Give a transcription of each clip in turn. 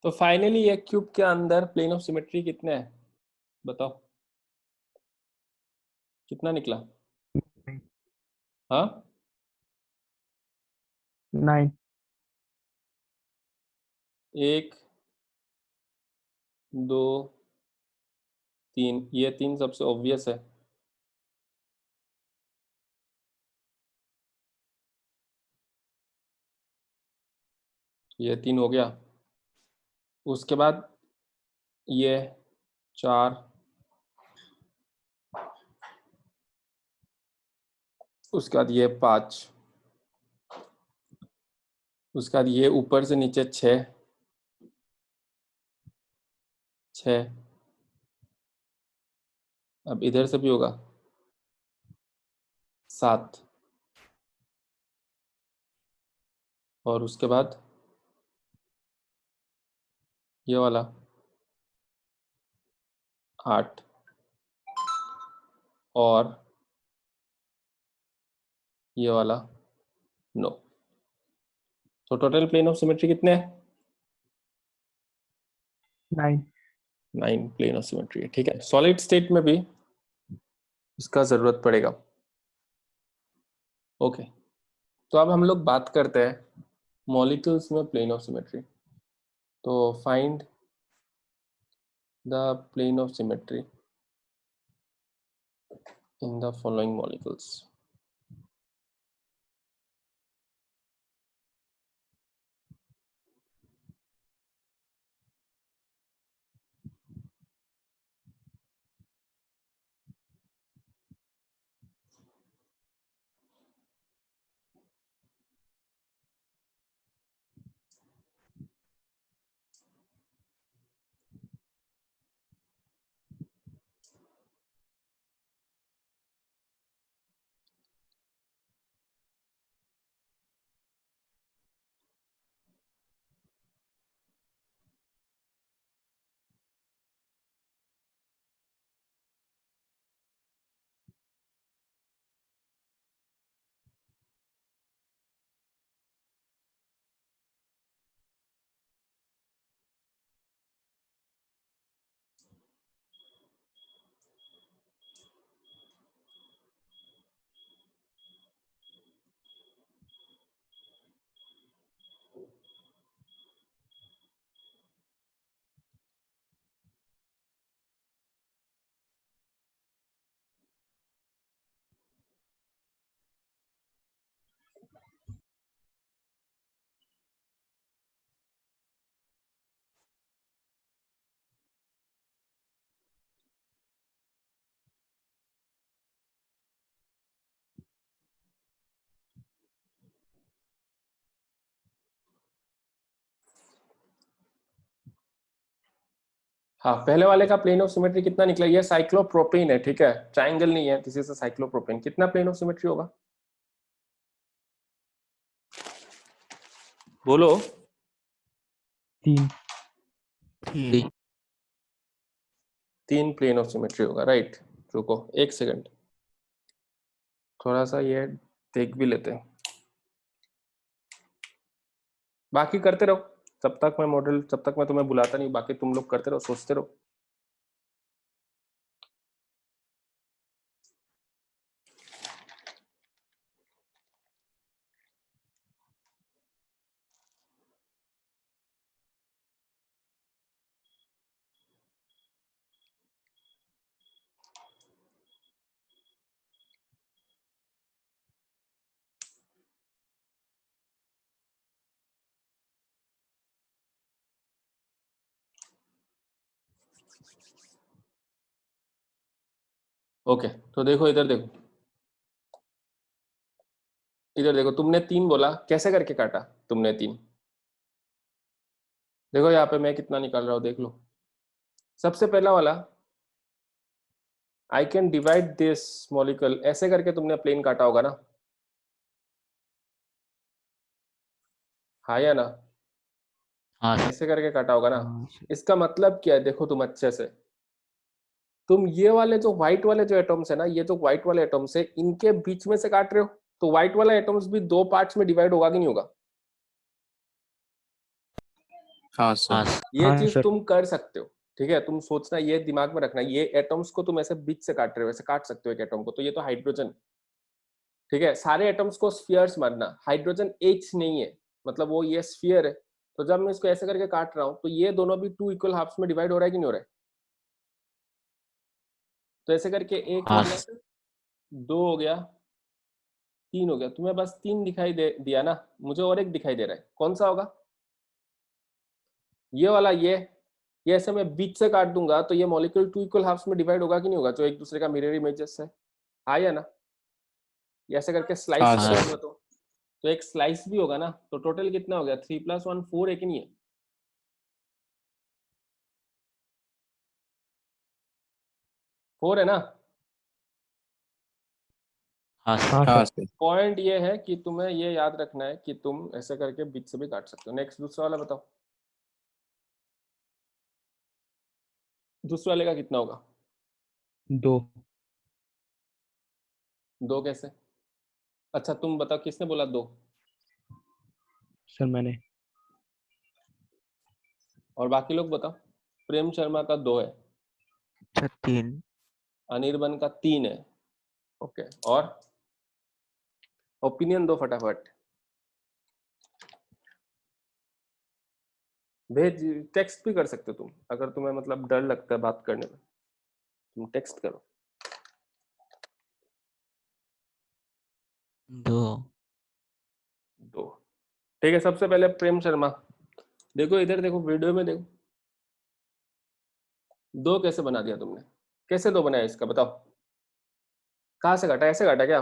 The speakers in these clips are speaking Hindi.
तो फाइनली एक क्यूब के अंदर प्लेन ऑफ सिमेट्री कितने हैं बताओ, कितना निकला? हाँ 9। 1 2 3, ये 3 सबसे ऑब्वियस है। ये 3 हो गया। उसके बाद ये 4, उसके बाद ये 5, उसके बाद ये ऊपर से नीचे 6, अब इधर से भी होगा 7, और उसके बाद ये वाला 8, और ये वाला 9। तो टोटल प्लेन ऑफ सिमेट्री कितने हैं? 9। 9 प्लेन ऑफ सिमेट्री है। ठीक है, सॉलिड स्टेट में भी इसका जरूरत पड़ेगा। ओके, तो अब हम लोग बात करते हैं मॉलिक्यूल्स में प्लेन ऑफ सिमेट्री। तो find the plane of symmetry in the following molecules. हाँ, पहले वाले का प्लेन ऑफ सिमेट्री कितना निकला? ये साइक्लोप्रोपेन है, ठीक है, ट्राइंगल नहीं है, किसी से साइक्लोप्रोपेन। कितना प्लेन ऑफ सिमेट्री होगा बोलो? 3। 3 प्लेन ऑफ सिमेट्री होगा, राइट। रुको एक सेकंड, थोड़ा सा ये देख भी लेते हैं, बाकी करते रहो। तब तक मैं मॉडल, तब तक मैं तुम्हें बुलाता नहीं, बाकी तुम लोग करते रहो, सोचते रहो। ओके, तो देखो इधर देखो, इधर देखो, तुमने 3 बोला, कैसे करके काटा तुमने 3? देखो यहाँ पे मैं कितना निकाल रहा हूँ, देख लो। सबसे पहला वाला, I can divide this molecule, ऐसे करके तुमने प्लेन काटा होगा ना, हाँ या ना? हाँ सर। ऐसे करके काटा होगा ना। हाँ सर। इसका मतलब क्या है, देखो तुम अच्छे से, तुम ये वाले जो व्हाइट वाले जो एटम्स है ना, ये जो व्हाइट वाले एटम्स है, इनके बीच में से काट रहे हो, तो व्हाइट वाला एटम्स भी दो पार्ट्स में डिवाइड होगा कि नहीं होगा? हाँ सर। ये हाँ चीज सर। तुम कर सकते हो, ठीक है। तुम सोचना, ये दिमाग में रखना, ये एटम्स को तुम ऐसे बीच से काट रहे हो, ऐसे काट सकते हो एक एटम को, तो ये तो हाइड्रोजन, ठीक है। सारे एटम्स को स्फीयर्स मानना, हाइड्रोजन एच नहीं है, मतलब वो ये स्फीयर है। तो जब मैं इसको ऐसे करके काट रहा हूँ, तो ये दोनों भी टू इक्वल हाफ्स में डिवाइड हो रहा है कि नहीं हो रहा है? तो ऐसे करके एक हो हाँ गया, सर। दो हो गया, तीन हो गया। तुम्हें बस तीन दिखाई दे दिया ना, मुझे और एक दिखाई दे रहा है, कौन सा होगा? ये वाला, ये ऐसे मैं बीच से काट दूंगा तो ये मॉलिक्यूल टू इक्वल हाफ्स में डिवाइड होगा कि नहीं होगा, जो एक दूसरे का मिरर इमेजेस है, आया ना? ये ऐसे करके स्लाइस हाँ कर सर। दूंगा तो एक स्लाइस भी होगा ना, तो टोटल कितना हो गया? 3+1 4 है कि नहीं है? फोर है ना? हाँ सर। हाँ हाँ सर। सर। पॉइंट ये है कि तुम्हें ये याद रखना है कि तुम ऐसे करके बीच से भी काट सकते हो। नेक्स्ट दूसरा वाला बताओ, दूसरे वाले का कितना होगा? 2 दो कैसे? अच्छा तुम बताओ, किसने बोला दो? सर मैंने। और बाकी लोग बताओ। प्रेम शर्मा का दो है, सर 3। अनिर्बन का तीन है, ओके। और ओपिनियन दो फटाफट, भेज, टेक्स्ट भी कर सकते हो तुम, अगर तुम्हें मतलब डर लगता है बात करने में, तुम टेक्स्ट करो। 2। दो, ठीक है। सबसे पहले प्रेम शर्मा, देखो इधर देखो, वीडियो में देखो, दो कैसे बना दिया तुमने? कैसे दो बनाया इसका बताओ? कहाँ से काटा, ऐसे काटा क्या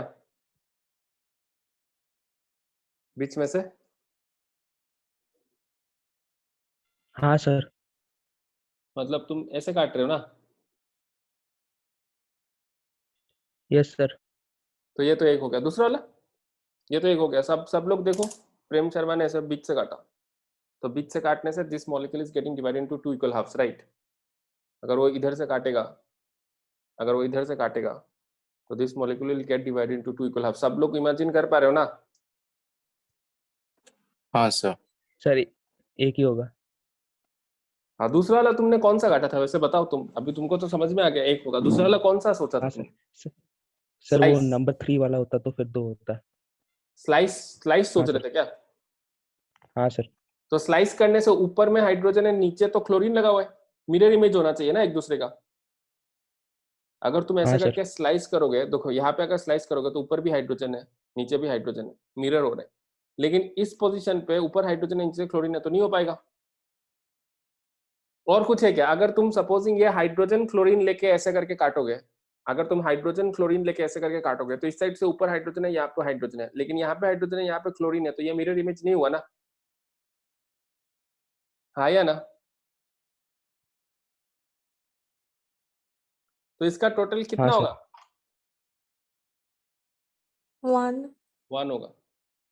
बीच में से? हाँ सर। मतलब तुम ऐसे काट रहे हो ना? Yes sir. तो ये तो एक हो गया, दूसरा वाला ये तो एक हो गया। सब सब लोग देखो, प्रेम शर्मा ने ऐसे बीच से काटा, तो बीच से काटने से this molecule is getting divided into two equal halves, right? अगर वो इधर से काटेगा, अगर वो इधर से काटेगा, तो this molecule will get divided into two equal half. सब लोग इमेजिन कर पा रहे हो ना? हाँ सर। सर एक ही होगा। हाँ, दूसरा वाला तुमने कौन सा काटा था वैसे बताओ तुम, अभी तुमको तो समझ में आ गया एक होगा, दूसरा वाला कौन सा सोचा था हाँ तुमने? सर। सर वो स्लाइस, नंबर 3 वाला होता तो फिर 2 होता। स्लाइस, स्लाइस हाँ सोच रहे सर। थे क्या? हाँ सर। तो स्लाइस करने से ऊपर में हाइड्रोजन है, नीचे तो क्लोरीन लगा हुआ है, मिरर इमेज होना चाहिए ना एक दूसरे का। अगर तुम हाँ ऐसे सर। करके स्लाइस करोगे, देखो यहाँ पे अगर स्लाइस करोगे तो ऊपर भी हाइड्रोजन है, नीचे भी हाइड्रोजन है, मिरर हो रहा है। लेकिन इस पोजीशन पे ऊपर हाइड्रोजन है, नीचे क्लोरीन है, तो नहीं हो पाएगा। और कुछ है क्या? अगर तुम सपोजिंग ये हाइड्रोजन क्लोरीन लेके ऐसे करके काटोगे, अगर तुम हाइड्रोजन क्लोरीन लेके ऐसे करके काटोगे, तो इस साइड से ऊपर हाइड्रोजन है, यहाँ पे हाइड्रोजन है, लेकिन यहाँ पे हाइड्रोजन है, यहाँ पे क्लोरीन है, तो ये मिरर इमेज नहीं हुआ ना? हाँ या ना? तो इसका टोटल हाँ कितना सर। होगा? 1 वन होगा।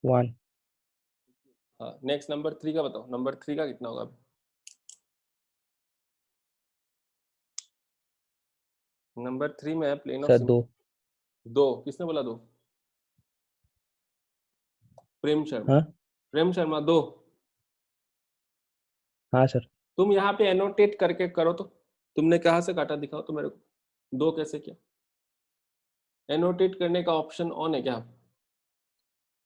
1 हाँ, नेक्स्ट नंबर थ्री का बताओ, नंबर थ्री का कितना होगा? नंबर थ्री में है प्लेन ऑफ सर 2 सिमेट्री। दो, किसने बोला दो? प्रेम शर्मा। हाँ। प्रेम शर्मा दो। हाँ सर। तुम यहाँ पे एनोटेट करके करो तो, तुमने कहाँ से काटा दिखाओ तो मेरे को, दो कैसे किया? एनोटेट करने का ऑप्शन ऑन है क्या?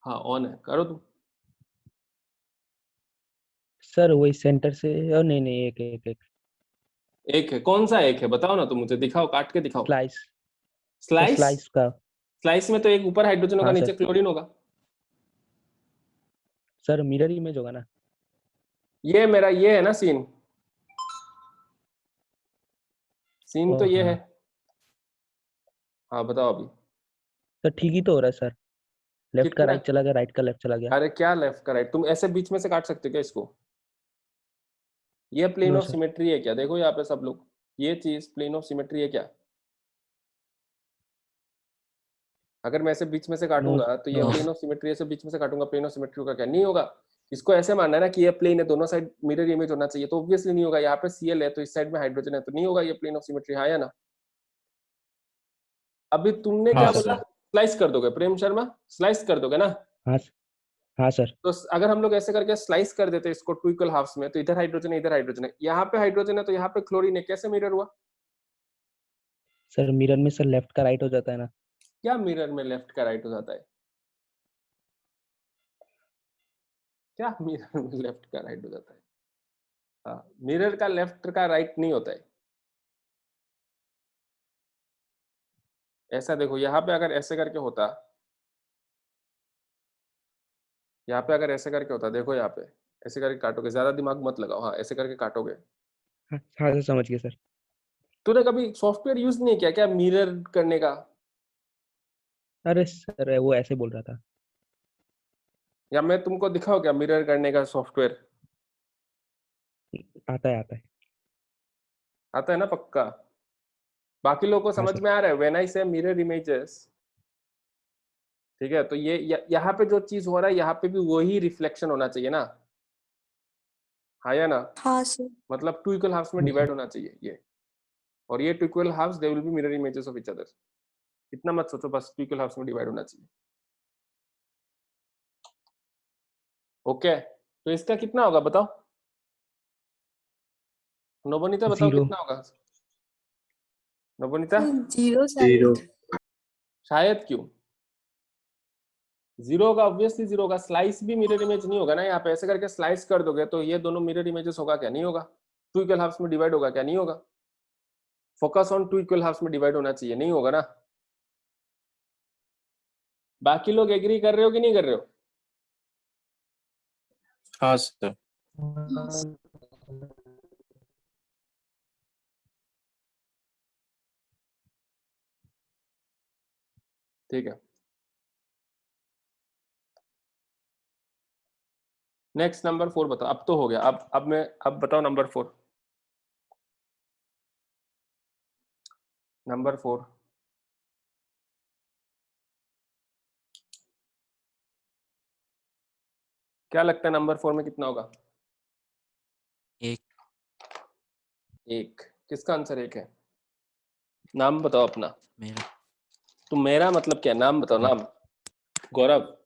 हाँ ऑन है, करो तुम। सर वही सेंटर से, और नहीं नहीं, एक एक एक एक है, कौन सा एक है बताओ ना, तुम मुझे दिखाओ, काट के दिखाओ। स्लाइस। सर स्लाइस, स्लाइस का। स्लाइस में तो एक ऊपर हाइड्रोजन होगा, हाँ नीचे सर। क्लोरीन होगा। सर मिरर इमेज होगा ना। ये मेरा ये है ना सीन, सीन तो ओ ये है। हाँ। हाँ बताओ अभी। सर ठीक ही तो हो रहा है सर। लेफ्ट का कितना? राइट चला गया, राइट का लेफ्ट चला गया। अरे क्या लेफ्ट का राइट, तुम ऐसे बीच में से काट सकते हो क्या इसको? ये plane no of sir. Symmetry है क्या? देखो यहाँ पे सब लोग, ये चीज प्लेन ऑफ सिमेट्री है क्या? अगर मैं ऐसे बीच में से नो काटूंगा तो ये नो। प्लेन ऑफ सिमेट्री, ऐसे बीच में से काटूंगा, प्लेन ऑफ सिमेट्री का क्या नहीं होगा? इसको ऐसे मानना है ना कि ये प्लेन है, दोनों साइड मिरर इमेज होना चाहिए, तो ऑब्वियसली नहीं होगा। यहाँ पे Cl है तो इस साइड में हाइड्रोजन है, तो नहीं होगा ये प्लेन ऑफ सिमेट्री, हाँ या ना? अभी तुमने क्या हाँ बोला? सर। स्लाइस कर दोगे प्रेम शर्मा, स्लाइस कर दोगे ना? हाँ हाँ सर। तो अगर हम लोग ऐसे करके स्लाइस कर देते इसको टू इक्वल हाफ्स में, तो इधर हाइड्रोजन है, इधर हाइड्रोजन है, यहाँ पे हाइड्रोजन है तो यहाँ पे क्लोरीन है, कैसे मिरर हुआ? सर मिरर में सर लेफ्ट का राइट हो जाता है ना? क्या मिरर में लेफ्ट का राइट हो जाता है? क्या मिरर में लेफ्ट का राइट हो जाता है? हाँ, मिरर का लेफ्ट का राइट नहीं होता है। ऐसा देखो, यहाँ पे अगर ऐसे करके होता, यहाँ पे अगर ऐसे करके होता, देखो यहाँ पे ऐसे करके काटोगे, ज्यादा दिमाग मत लगाओ, हाँ ऐसे करके काटोगे। हाँ हाँ सर, समझ गए सर। तूने कभी सॉफ्टवेयर यूज नहीं किया क्या मिरर करने का? अरे सर वो ऐसे बोल रहा था। या मैं तुमको दिखाऊं क्या मिरर करने का सॉफ्टवेयर? आता है आता है। आता है ना पक्का? बाकी लोगों को हाँ समझ सर। में आ रहा है? व्हेन आई से मिरर इमेजेस, ठीक है, तो ये यहाँ पे जो चीज हो रहा है यहाँ पे भी वही रिफ्लेक्शन होना चाहिए ना, हाँ या ना? हाँ सर। मतलब टू इक्वल हाफ्स में डिवाइड होना चाहिए ये, और ये two equal halves they will be mirror images of each other. इतना मत सोचो, बस टू इक्वल हाफ्स में डिवाइड होना चाहिए। ओके, तो इसका कितना होगा बताओ? नवनीता बताओ 0। कितना होगा? नवनीता? 0 शायद। शायद क्यों? जीरो होगा, ऑब्वियसली जीरो होगा। स्लाइस भी मिरर इमेज नहीं होगा ना, यहाँ पे ऐसे करके स्लाइस कर दोगे तो ये दोनों मिरर इमेजेस होगा क्या? नहीं होगा। टू इक्वल हाफ्स में डिवाइड होगा क्या? नहीं होगा। Focus on two equal halves में डिवाइड होना चाहिए, नहीं होगा ना? बाकी लोग एग्री कर रहे हो कि नहीं कर रहे हो? हाँ सर। ठीक है, नेक्स्ट नंबर 4 बताओ। अब तो हो गया, अब बताओ नंबर 4। नंबर 4 क्या लगता है नंबर 4 में कितना होगा? 1। एक। किसका आंसर एक है? नाम बताओ अपना। मेरा। तुम मेरा मतलब क्या? नाम बताओ, नाम। गौरव।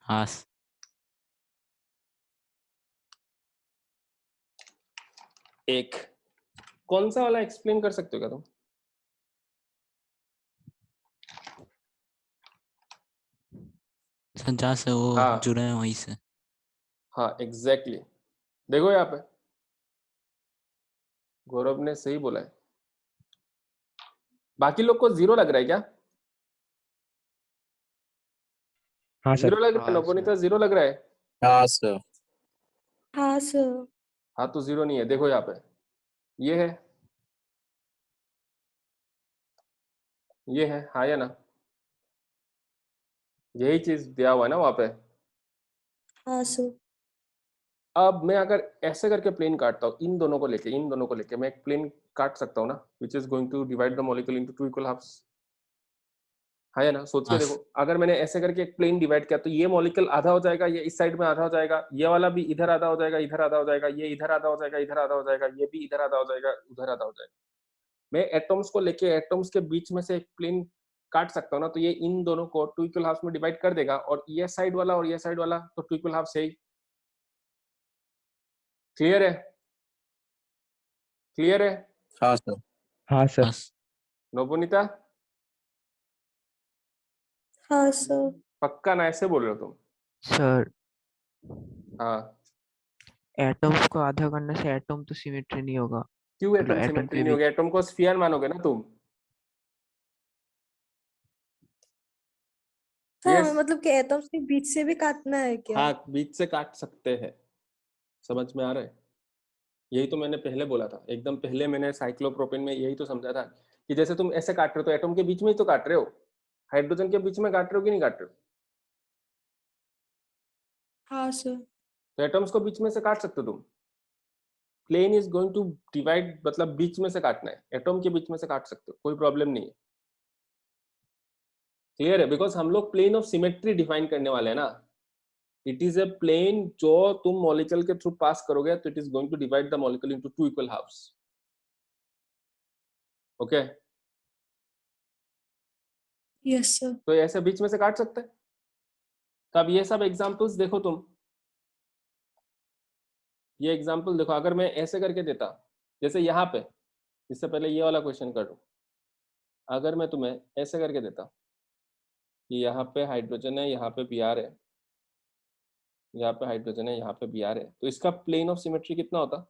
हाँ एक। कौन सा वाला एक्सप्लेन कर सकते हो क्या तुम? सर, जहाँ से वो हाँ जुड़े हैं वहीं से। हाँ एग्जैक्टली, देखो यहाँ पे गौरव ने सही बोला है। बाकी लोग को जीरो लग रहा है क्या? हाँ जीरो सर। लग रहा है? हाँ नवनीता सर। जीरो लग रहा है? हाँ सर। हाँ सर। हाँ तो जीरो नहीं है, देखो यहाँ पे ये है, ये है, हाँ या ना? यही चीज दिया हुआ है ना वहां पे। हाँ सर। अब मैं अगर ऐसे करके प्लेन काटता हूँ, इन दोनों को लेके, इन दोनों को लेके मैं एक प्लेन काट सकता हूँ ना, which is going to divide the molecule into two equal halves, हाँ या ना? सोच के हाँ देखो, अगर मैंने ऐसे करके एक प्लेन डिवाइड किया तो ये मॉलिक्यूल आधा हो जाएगा, ये इस साइड में आधा हो जाएगा, ये वाला भी इधर आधा हो जाएगा, इधर आधा हो जाएगा, ये इधर आधा हो जाएगा, इधर आधा हो जाएगा, ये भी इधर आधा हो जाएगा, उधर आधा हो जाएगा। मैं एटम्स को लेके एटम्स के बीच में से एक प्लेन काट सकता हूँ ना, तो ये इन दोनों को टू इक्वल हाफ्स में डिवाइड कर देगा, और ये साइड वाला और ये साइड वाला तो टू इक्वल हाफ से ही। क्लियर है? क्लियर है? हाँ सर। हाँ सर। हाँ नवनीता हाँ सर। पक्का ना ऐसे बोल रहे हो तुम? सर, हाँ, एटम्स को आधा करने से एटम तो सिमेट्री नहीं होगा। क्यों मतलब एटम एटम सिमेट्री के नहीं होगी? बीच। एटम को स्फीयर मानोगे ना तुम? हाँ यस, मतलब कि एटम्स के बीच से भी काटना है क्या? हाँ बीच से काट सकते हैं। समझ में आ रहा है? यही तो मैंने पहले बोला था, एकदम पहले मैंने साइक्लोप्रोपेन में यही तो समझा था कि जैसे तुम ऐसे काट रहे हो तो एटम के बीच में ही तो काट रहे हो, हाइड्रोजन के बीच में काट रहे हो कि नहीं काट रहे हो? हाँ सर। तो एटम्स को बीच में से काट सकते हो तुम। Plane is going to divide, मतलब बीच में से काटना है, एटम के बीच में से काट सकते हो, कोई प्रॉब्लम नहीं है। क्लियर है? बिकॉज हम लोग प्लेन ऑफ सिमेट्री डिफाइन करने वाले हैं ना, इट इज ए प्लेन जो तुम मॉलिक्यूल के थ्रू पास करोगे तो it is going to divide the molecule into two equal halves. Okay, yes sir. तो ऐसे बीच में से काट सकते हैं। तो अब ये सब एग्जांपल्स देखो तुम, ये एग्जांपल देखो, अगर मैं ऐसे करके देता, जैसे यहाँ पे, इससे पहले ये वाला क्वेश्चन कर लूं, अगर मैं तुम्हें ऐसे करके देता कि यहाँ पे हाइड्रोजन है, यहाँ पे Br है, यहाँ पे हाइड्रोजन है, यहाँ पे Br है, तो इसका प्लेन ऑफ सिमेट्री कितना होता?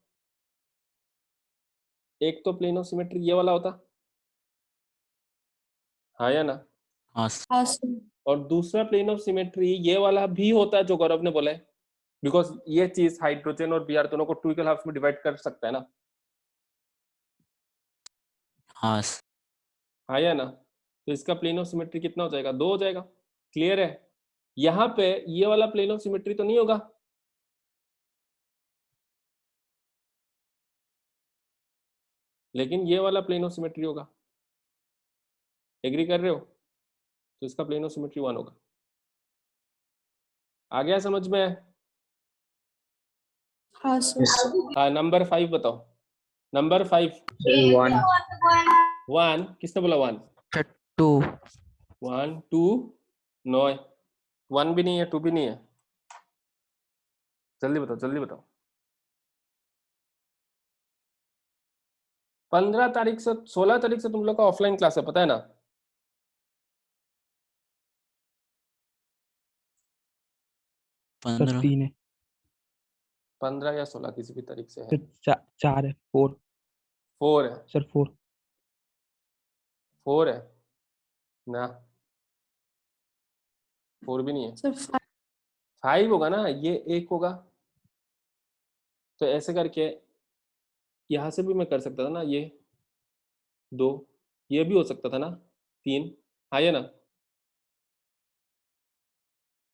एक तो प्लेन ऑफ सिमेट्री ये वाला होता, हाँ या ना? हाँ सर। हाँ सर। और दूसरा प्लेन ऑफ सिमेट्री ये वाला भी होता है जो गौरव ने बोला है, बिकॉज ये चीज हाइड्रोजन और Br दोनों को टू इक्वल हाफ्स में डिवाइड कर सकता है ना, हाँ सर। हाँ या ना? तो इसका प्लेन ऑफ सिमेट्री कितना हो जाएगा? 2 हो जाएगा। क्लियर है? यहाँ पे ये वाला प्लेन ऑफ सिमेट्री तो नहीं होगा, लेकिन ये वाला प्लेन ऑफ सिमेट्री होगा। एग्री कर रहे हो? तो इसका प्लेन ऑफ सिमेट्री 1 होगा। आ गया समझ में? हाँ सर। हाँ, नंबर 5 बताओ। नंबर 5 1 किसने बोला? 1 2 1 2 नो, 1 भी नहीं है, 2 भी नहीं है। जल्दी बताओ, जल्दी बताओ। 15 तारीख से 16 तारीख से तुम लोग का ऑफलाइन क्लास है, पता है ना? सर 15 3 है 15 या 16 किसी भी तारीख से है। सर, 4 है 4 4 है, सर 4 4 है ना, 4 भी नहीं है, सर 5 होगा ना, ये 1 होगा। तो ऐसे करके यहाँ से भी मैं कर सकता था ना, ये 2, ये भी हो सकता था ना, 3, हाँ या ना?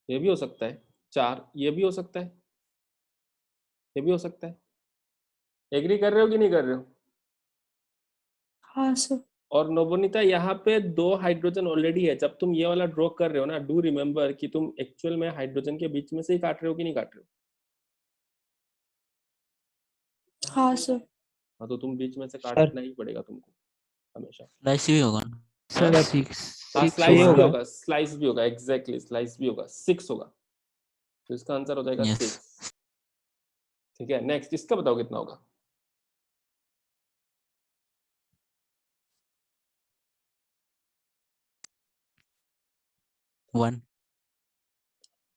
ये भी हो सकता है 4, ये भी हो सकता है, ये भी हो सकता है। एग्री कर रहे हो कि नहीं कर रहे हो? हाँ सर। और नवनीता, यहाँ पे 2 हाइड्रोजन ऑलरेडी है। जब तुम ये वाला ड्रॉ कर रहे हो ना, डू रिमेम्बर कि तुम एक्चुअल में हाइड्रोजन के बीच में से ही काट रहे हो कि नहीं काट रहे हो? हाँ सर। हाँ, तो तुम बीच में से सर काटना ही पड़ेगा तुमको हमेशा। स्लाइस भी होगा ना? सर हाँ? 6 हाँ, 6 स्लाइस भी होगा। होगा, स्लाइस भी होगा, एग्जैक्टली स्लाइस भी होगा, 6 होगा। तो इसका आंसर हो जाएगा 6। यस। ठीक है, नेक्स्ट इसका बताओ कितना होगा? वन।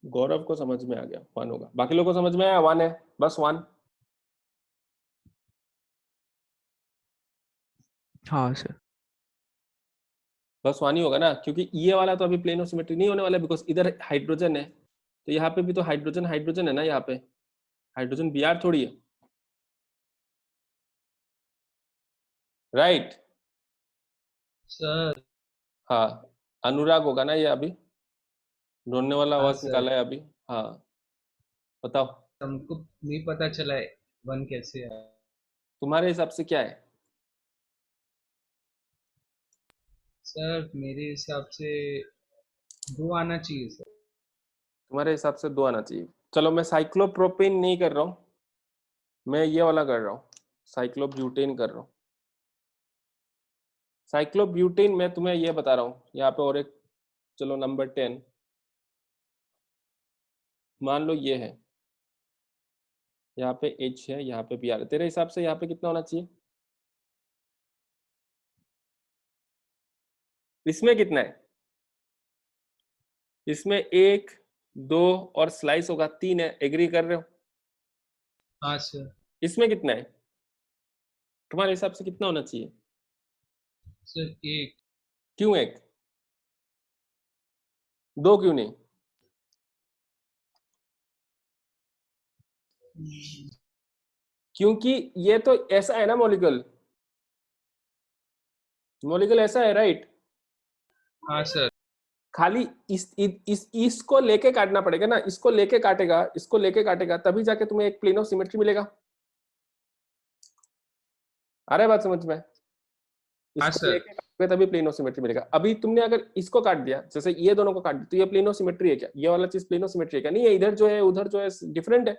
गौरव को समझ में आ गया, 1 होगा। बाकी लोगों को समझ में आया? 1 है, बस 1। हाँ सर। बस 1 ही होगा ना, क्योंकि ये वाला तो अभी प्लेन ऑफ सिमेट्री नहीं होने वाला, बिकॉज इधर हाइड्रोजन है, तो यहाँ पे भी तो हाइड्रोजन हाइड्रोजन है ना, यहाँ पे हाइड्रोजन Br थोड़ी है, राइट? सर। हाँ, अनुराग होगा ना ये, अभी ढूंढने वाला हाँ आवाज सर, निकाला है अभी। हाँ, बताओ हमको नहीं पता चला है 1 कैसे आया। तुम्हारे हिसाब से क्या है? सर मेरे हिसाब से 2 आना चाहिए सर। तुम्हारे हिसाब से 2 आना चाहिए। चलो, मैं साइक्लोप्रोपेन नहीं कर रहा हूँ, मैं ये वाला कर रहा हूँ, साइक्लोब्यूटेन कर रहा हूँ। साइक्लोब्यूटेन में तुम्हें ये बता रहा हूँ, यहाँ पे और एक, चलो नंबर 10 मान लो ये है, यहाँ पे H है, यहाँ पे Br है। तेरे हिसाब से यहाँ पे कितना होना चाहिए? इसमें कितना है? इसमें 1 2 और स्लाइस होगा 3 है। एग्री कर रहे हो? हाँ सर। इसमें कितना है? तुम्हारे हिसाब से कितना होना चाहिए? सर 1। क्यों 1? 2 क्यों नहीं? क्योंकि ये तो ऐसा है ना, मॉलिक्यूल ऐसा है, राइट? हाँ सर। खाली इसको लेके काटना पड़ेगा ना, इसको लेके काटेगा, इसको लेके काटेगा, तभी जाके तुम्हें एक प्लेन ऑफ सिमेट्री मिलेगा। आ रहा है बात समझ में? हाँ इसको सर। लेके काटोगे तभी प्लेनो सिमेट्री मिलेगा। अभी तुमने अगर इसको काट दिया, जैसे ये दोनों को काट दिया, तो ये प्लेनो सिमेट्री है क्या? ये वाला चीज प्लेनो सिमेट्री है क्या? नहीं है, इधर जो है उधर जो है डिफरेंट है।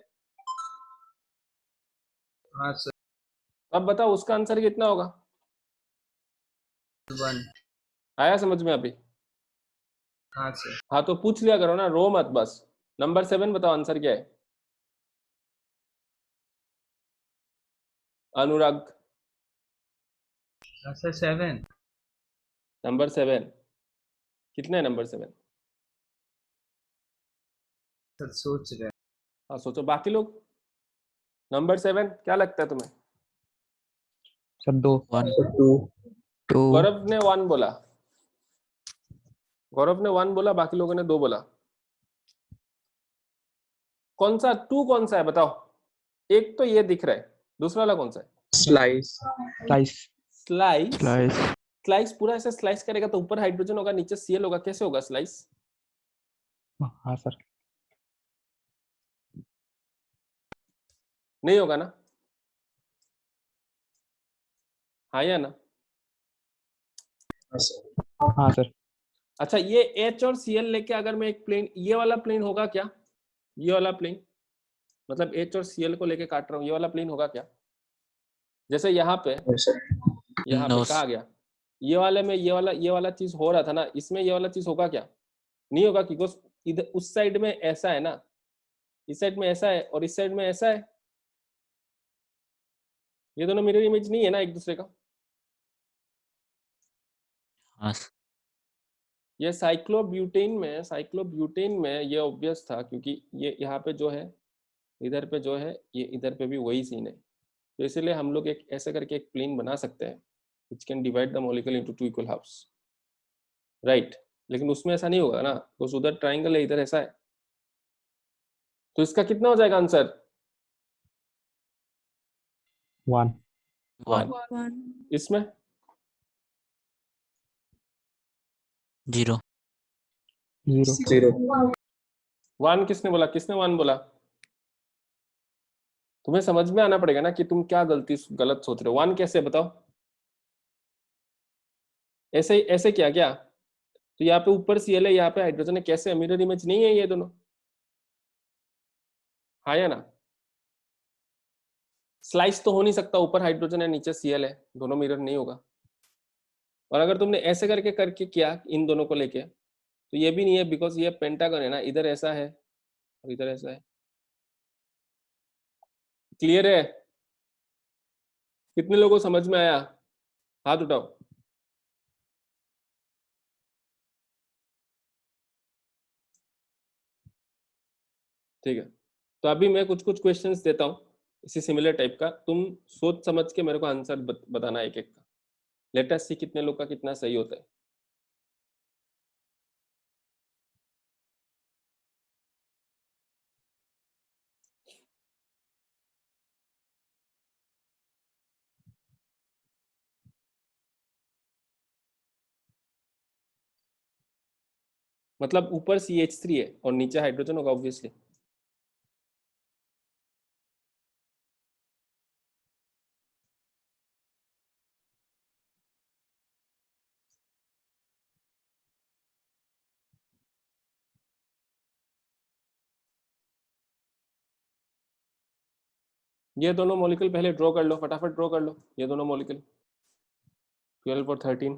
हाँ सर। अब बताओ उसका आंसर कितना होगा? 1। आया समझ में अभी? हाँ सर। हाँ तो पूछ लिया करो ना, रो मत बस। नंबर 7 बताओ आंसर क्या है? अनुराग। हाँ सर 7। नंबर 7 कितना है? नंबर 7 सर सोच रहे हैं। हाँ सोचो। बाकी लोग नंबर 7 क्या लगता है तुम्हें? सर 2। 1 2 गौरव ने 1 बोला, गौरव ने 1 बोला, बाकी लोगों ने 2 बोला। कौन सा 2 कौन सा है बताओ? एक तो ये दिख रहा है, दूसरा वाला कौन सा है? Slice slice. Slice. Slice slice पूरा ऐसे स्लाइस करेगा तो ऊपर हाइड्रोजन होगा, नीचे Cl होगा, कैसे होगा स्लाइस? हाँ सर। नहीं होगा ना? हाँ या ना? हाँ सर। अच्छा ये H और Cl लेके अगर मैं एक प्लेन, ये वाला प्लेन होगा क्या? ये वाला प्लेन, मतलब H और Cl को लेके काट रहा हूँ, ये वाला प्लेन होगा क्या? जैसे यहाँ पे नो कहा गया, ये वाले में ये वाला चीज हो रहा था ना, इसमें ये वाला चीज होगा क्या? नहीं होगा, क्योंकि इधर उस साइड में ऐसा है ना, इस साइड में ऐसा है और इस साइड में ऐसा है। ये दोनों मिरर इमेज नहीं है ना एक दूसरे का। हाँ ये साइक्लोब्यूटेन में ये ऑब्वियस था, क्योंकि ये यहाँ पे जो है, इधर पे जो है, ये इधर पे भी वही सीन है। तो इसलिए हम लोग एक ऐसे करके एक प्लेन बना सकते हैं which can divide the molecule into two equal halves, right? लेकिन उसमें ऐसा नहीं होगा ना, तो उधर ट्राइंगल है, इधर ऐसा है। तो इसका कितना हो जाएगा आंसर? 1। 1 1 इसमें 0 0। 1 किसने बोला? किसने 1 बोला? तुम्हें समझ में आना पड़ेगा ना कि तुम क्या गलत सोच रहे हो। 1 कैसे बताओ? ऐसे ऐसे क्या क्या? तो यहाँ पे ऊपर Cl है, यहाँ पे हाइड्रोजन है, कैसे? मिरर इमेज नहीं है ये दोनों? हाँ या ना? स्लाइस तो हो नहीं सकता, ऊपर हाइड्रोजन है नीचे Cl है, दोनों मिरर नहीं होगा। और अगर तुमने ऐसे करके करके किया इन दोनों को लेके, तो ये भी नहीं है, बिकॉज ये पेंटागन है ना, इधर ऐसा है और इधर ऐसा है। क्लियर है? कितने लोगों को समझ में आया? हाथ उठाओ। ठीक है, तो अभी मैं कुछ कुछ क्वेश्चंस देता हूँ इसी सिमिलर टाइप का, तुम सोच समझ के मेरे को आंसर बताना एक एक का। लेट अस सी कितने लोग का कितना सही होता है। मतलब ऊपर CH3 है और नीचे हाइड्रोजन होगा ऑब्वियसली। ये दोनों मॉलिक्यूल पहले ड्रॉ कर लो, फटाफट ड्रॉ कर लो ये दोनों मॉलिक्यूल, 12 और 13।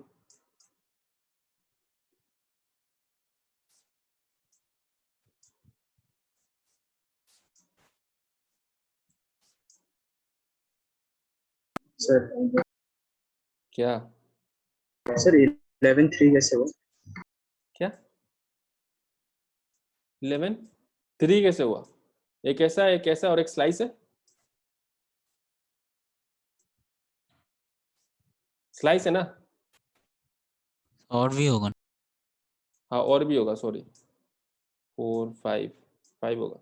सर क्या सर 11-3 कैसे हुआ? क्या 11-3 कैसे हुआ? एक ऐसा है, एक ऐसा और एक स्लाइस है। स्लाइस है ना? और भी होगा। हाँ और भी होगा, सॉरी 4 5 5 होगा।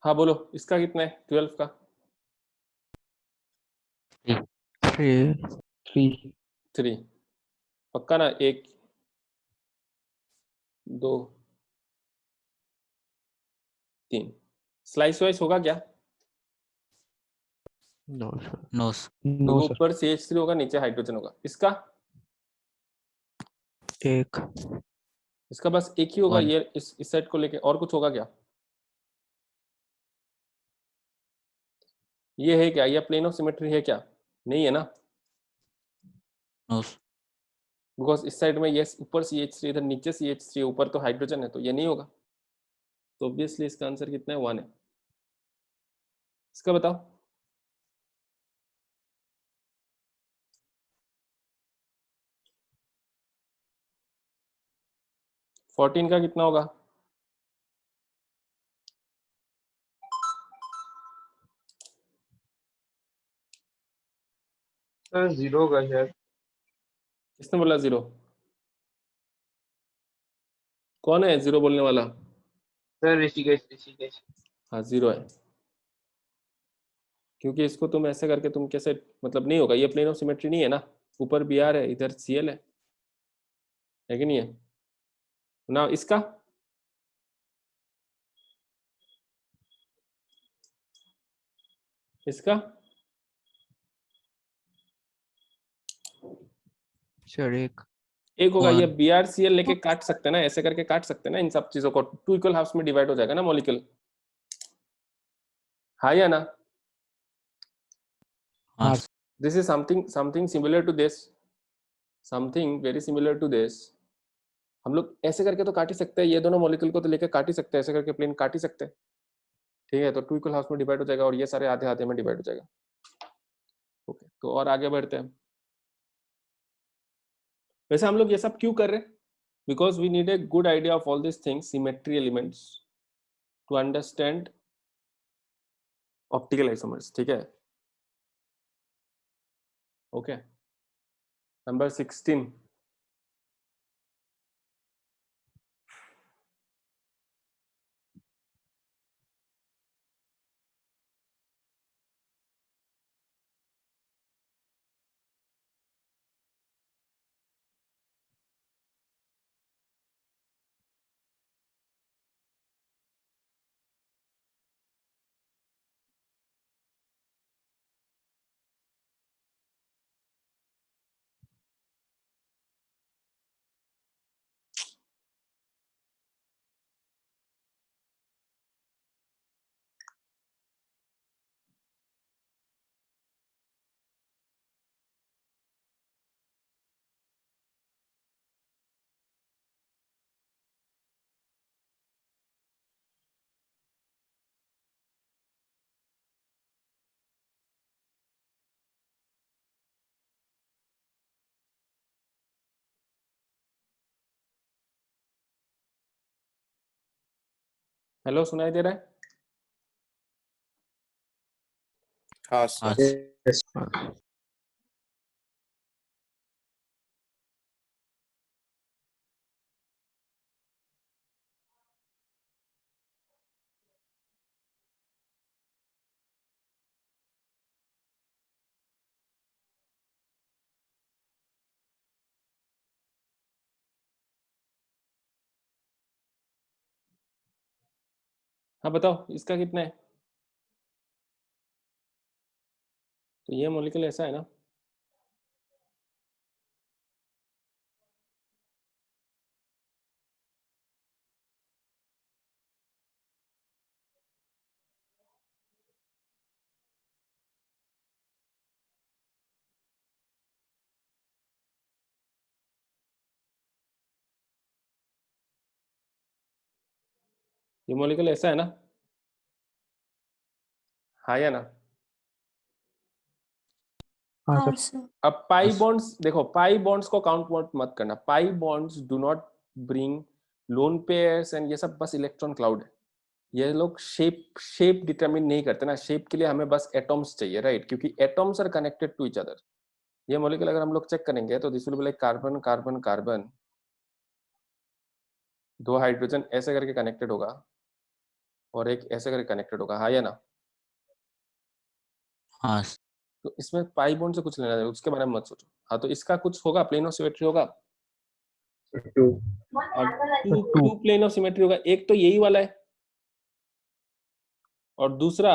हाँ बोलो, इसका कितना है 12 का? 3 3 3 पक्का ना? 1 2 3 स्लाइस वाइज होगा क्या? नो सर नो नो क्योंकि सर ऊपर CH3 होगा, नीचे हाइड्रोजन होगा। इसका 1 इसका बस एक ही होगा, 1 ये इस सेट को लेके और कुछ होगा क्या? ये है क्या? ये प्लेन ऑफ सिमेट्री है क्या? नहीं है ना, नो बिकॉज इस साइड में ये ऊपर CH3, इधर नीचे CH3, ऊपर तो हाइड्रोजन है, तो ये नहीं होगा। तो ऑब्वियसली इसका आंसर कितना है? 1 है। इसका बताओ। फोर्टीन का कितना होगा? सर 0 का शायद। किसने बोला 0? कौन है 0 बोलने वाला? सर ऋषिकेश। हाँ 0 है, क्योंकि इसको तुम ऐसे करके तुम कैसे, मतलब नहीं होगा, ये प्लेन ऑफ सिमेट्री नहीं है ना। ऊपर Br है, इधर Cl है कि नहीं है ना? इसका इसका सर 1 एक होगा। ये 1 BrCl लेके काट सकते हैं ना, ऐसे करके काट सकते हैं ना इन सब चीजों को, 2 इक्वल हाफ्स में डिवाइड हो जाएगा ना मॉलिक्यूल। हाँ या ना? हाँ हाँ this is something similar to this, something very similar to this. हम लोग ऐसे करके तो काट ही सकते हैं, ये दोनों मॉलिक्यूल को तो लेके काट ही सकते हैं, ऐसे करके प्लेन काट ही सकते हैं। ठीक है, तो 2 इक्वल हाफ्स में डिवाइड हो जाएगा और ये सारे आधे आधे में डिवाइड हो जाएगा। ओके, तो और आगे बढ़ते हैं। वैसे हम लोग ये सब क्यों कर रहे हैं? Because we need a good idea of all this things, symmetry elements, to understand optical isomers. ठीक है, ओके। नंबर 16, हेलो, सुनाई दे रहा है? हाँ हाँ सर। यस। हाँ बताओ, इसका कितना है? तो ये मॉलिक्यूल ऐसा है ना, ये मॉलिक्यूल ऐसा है ना, हाँ या ना? हाँ हाँ सर सर। अब पाई Yes. बॉन्ड्स देखो, पाई बॉन्ड्स को काउंट वाउंट मत करना। Pi bonds do not bring lone pairs and ये सब बस इलेक्ट्रॉन क्लाउड है। ये लोग शेप डिटरमिन नहीं करते ना, शेप के लिए हमें बस एटॉम्स चाहिए, राइट? क्योंकि atoms are connected to each other. ये मॉलिक्यूल अगर हम लोग चेक करेंगे तो this will be like carbon carbon carbon, 2 hydrogen ऐसे करके कनेक्टेड होगा, और एक ऐसे करके कनेक्टेड होगा, हाँ या ना? हाँ सर। तो इसमें पाई बॉन्ड से कुछ लेना है, उसके बारे में मत सोचो। हाँ, तो इसका कुछ होगा, प्लेन ऑफ सिमेट्री होगा। Two two plane of symmetry होगा। एक तो यही वाला है, और दूसरा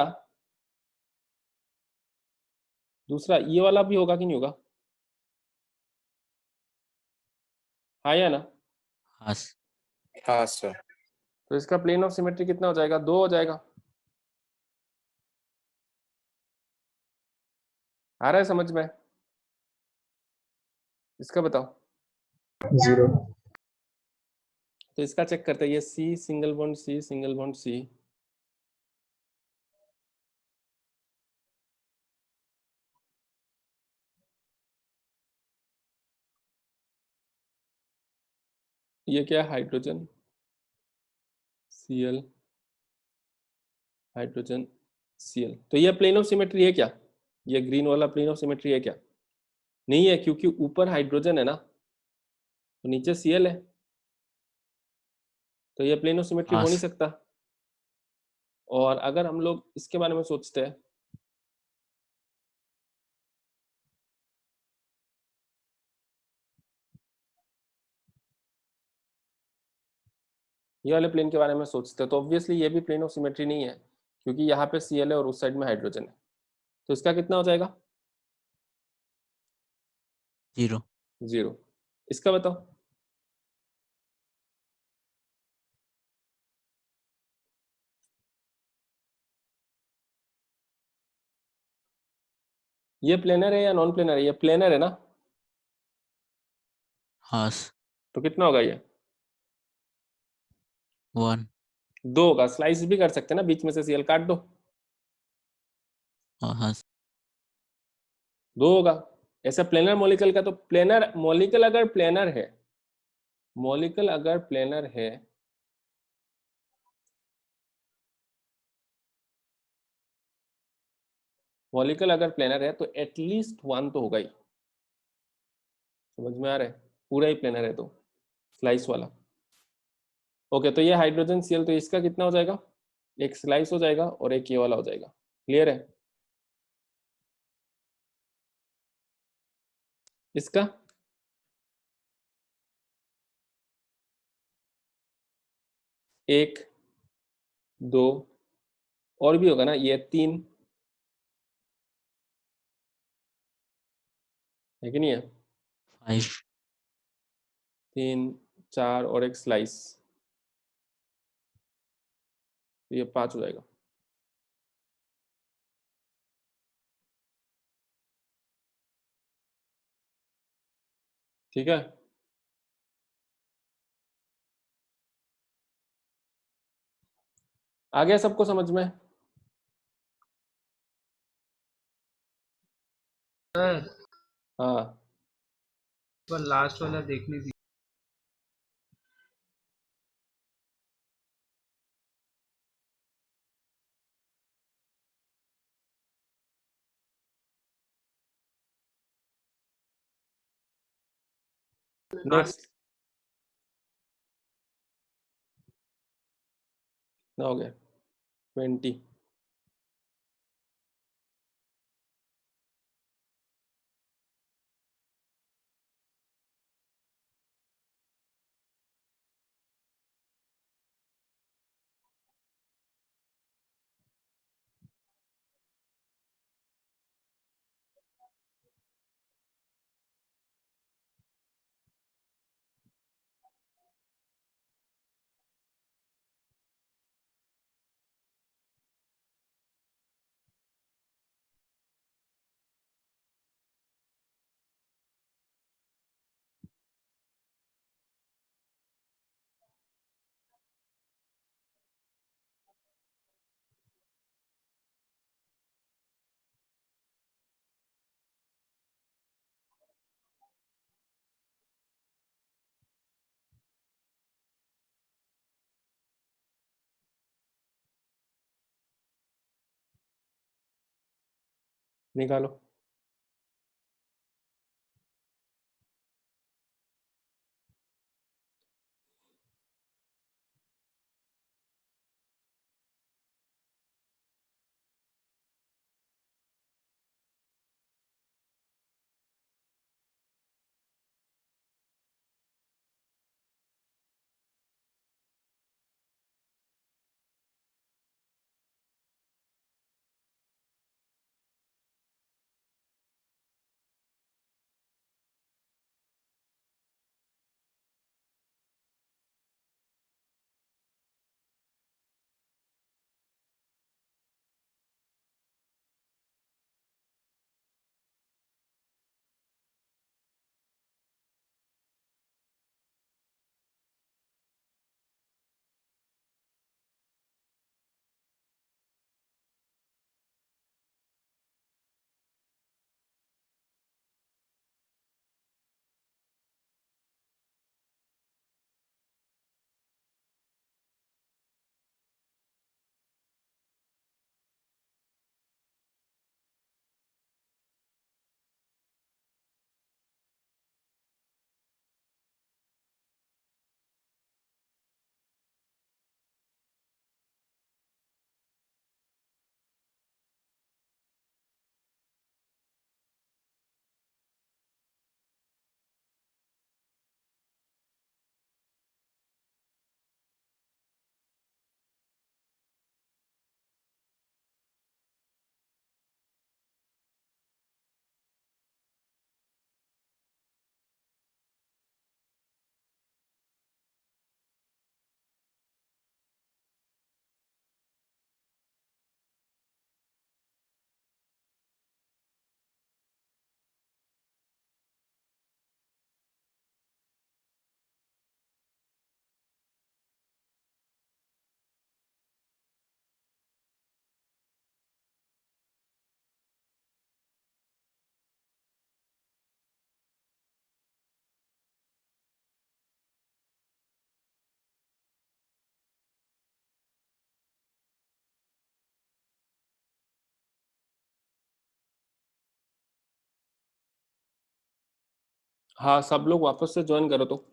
ये वाला भी होगा कि नहीं होगा? हाँ या ना? हाँ सर। हाँ सर। तो इसका प्लेन ऑफ सिमेट्री कितना हो जाएगा? 2 हो जाएगा। आ रहा है समझ में? इसका बताओ। 0 तो इसका चेक करते हैं, ये C single bond C single bond C, ये क्या है? Hydrogen Cl, hydrogen Cl। तो ये प्लेन ऑफ सिमेट्री है क्या? ये ग्रीन वाला प्लेन ऑफ सिमेट्री है क्या? नहीं है, क्योंकि ऊपर हाइड्रोजन है ना, तो नीचे Cl है, तो ये प्लेन ऑफ सिमेट्री हाँ हो नहीं सर। सकता। और अगर हम लोग इसके बारे में सोचते हैं, ये वाले प्लेन के बारे में सोचते हैं, तो ऑब्वियसली ये भी प्लेन ऑफ सिमेट्री नहीं है, क्योंकि यहाँ पे Cl है और उस साइड में हाइड्रोजन है। तो इसका कितना हो जाएगा? 0। 0। इसका बताओ। ये प्लेनर है या नॉन प्लेनर है? ये प्लेनर है ना, हाँ सर। तो कितना होगा ये? 1। 2 होगा। स्लाइस भी कर सकते हैं ना, बीच में से Cl काट दो, हाँ सर। 2 होगा। ऐसा प्लेनर मॉलिक्यूल का, तो प्लेनर मॉलिक्यूल अगर प्लेनर है, मॉलिक्यूल अगर प्लेनर है, मॉलिक्यूल अगर प्लेनर है, तो एटलीस्ट 1 तो होगा ही। समझ में आ रहा है? पूरा ही प्लेनर है तो, स्लाइस वाला। ओके, तो ये हाइड्रोजन Cl, तो इसका कितना हो जाएगा? एक स्लाइस हो जाएगा और एक ये वाला हो जाएगा। क्लियर है? इसका 1 2 और भी होगा ना, ये 3 है कि नहीं है? 5। 3 4 और एक स्लाइस, तो ये 5 हो जाएगा। ठीक है? आ गया सबको समझ में? सर हाँ, पर लास्ट वाला देखने दी। नेक्स्ट ना हो गया 20। निकालो। हाँ सब लोग वापस से ज्वाइन करो तो